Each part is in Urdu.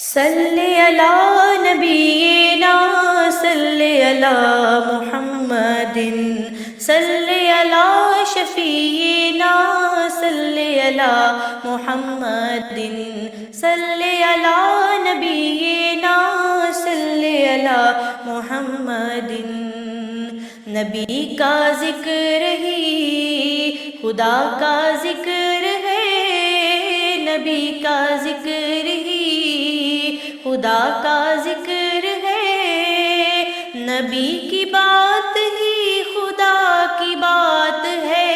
صلی علی نبینا صلی علی محمد صلی علی شفیعنا صلی علی محمد صلی علی نبینا صلی علی محمد۔ نبی کا ذکر ہی خدا کا ذکر ہے، نبی کا ذکر ہی خدا کا ذکر ہے، نبی کی بات ہی خدا کی بات ہے،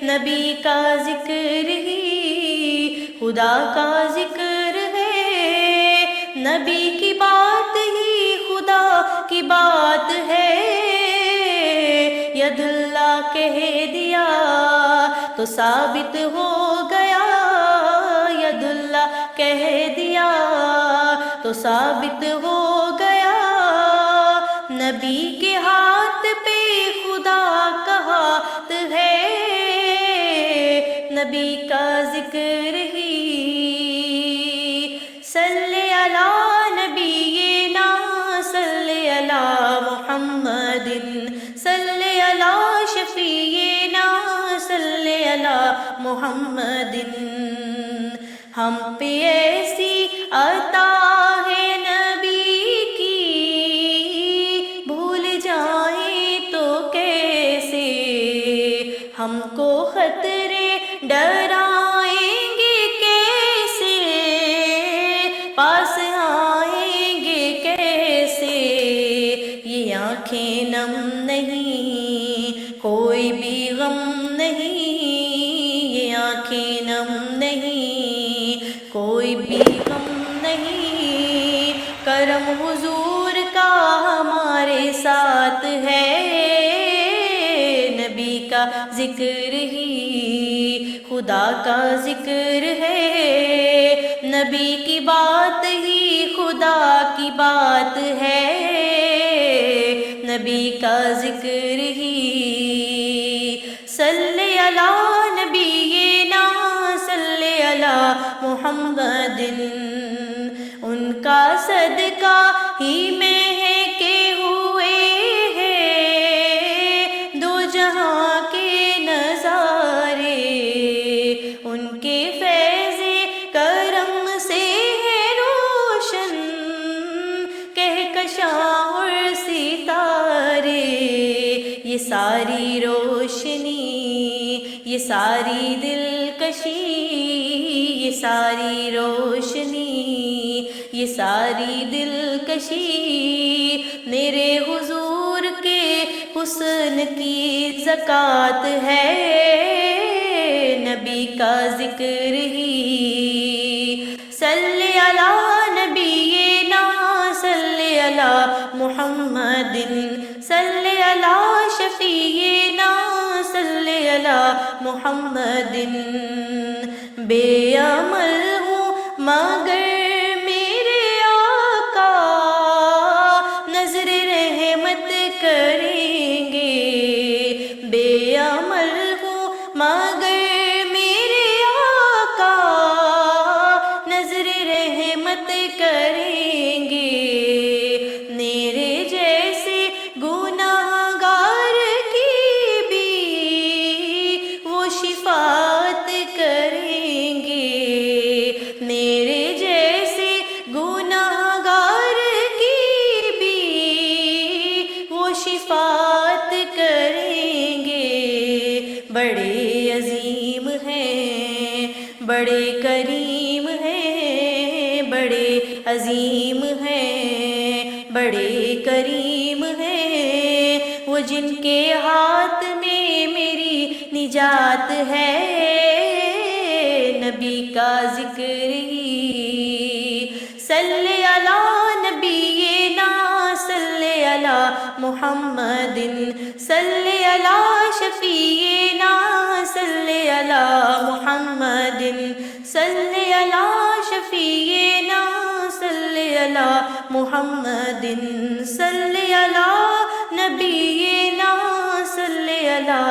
نبی کا ذکر ہی خدا کا ذکر ہے، نبی کی بات ہی خدا کی بات ہے۔ ید اللہ کہہ دیا تو ثابت ہو گیا، ید اللہ کہہ دیا تو ثابت ہو گیا، نبی کے ہاتھ پہ خدا کا ہاتھ ہے، نبی کا ذکر ہی۔ صلی علی نبینا صلی علی محمد صلی علی شفیعنا صلی علی محمد۔ ہم پہ ایسی عطا ہے نبی کی، بھول جائیں تو کیسے، ہم کو خطرے ڈرائیں گے کیسے، پاس آئیں گے کیسے، یہ آنکھیں نم نہیں کوئی بھی غم نہیں، یہ آنکھیں نم نہیں کوئی بھی غم نہیں، کرم حضور کا ہمارے ساتھ ہے، نبی کا ذکر ہی خدا کا ذکر ہے، نبی کی بات ہی خدا کی بات ہے، نبی کا ذکر ہی۔ صلی علی نبینا صلی علی محمد، ان کا صدقہ ہی میں ہے کہ ہوئے ہیں دو جہاں کے نظارے، ان کے فیض کرم سے ہے روشن کہکشاں اور ستارے، یہ ساری روشنی یہ ساری دلکشی، یہ ساری روشنی یہ ساری دلکشی، میرے حضور کے حسن کی زکوٰۃ ہے، نبی کا ذکر ہی۔ صلی علی نبینا صلی علی محمد صلی علی شفیعنا صلی علی محمد۔ بے عمل ہوں مگر میرے آقا نظر رحمت کریں گے، بے عمل ہوں مگر میرے آقا نظر رحمت کریں گے، میرے جیسے گناہ گار کی بھی وہ شفاعت کریں گے، میرے جیسے گناہ گار کی بھی وہ شفاعت کریں گے، بڑے عظیم ہیں بڑے کریم ہیں، بڑے عظیم ہیں بڑے کریم ہیں، وہ جن کے ہاتھ میں میری نجات ہے، نبی کا ذکر ہی۔ صلی علی نبینا صلی علی محمد صلی علی شفیعنا صلی علی محمد صلی علی شفیعنا صلی علی محمد صلی علی نبینا صلی علی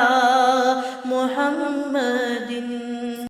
محمد۔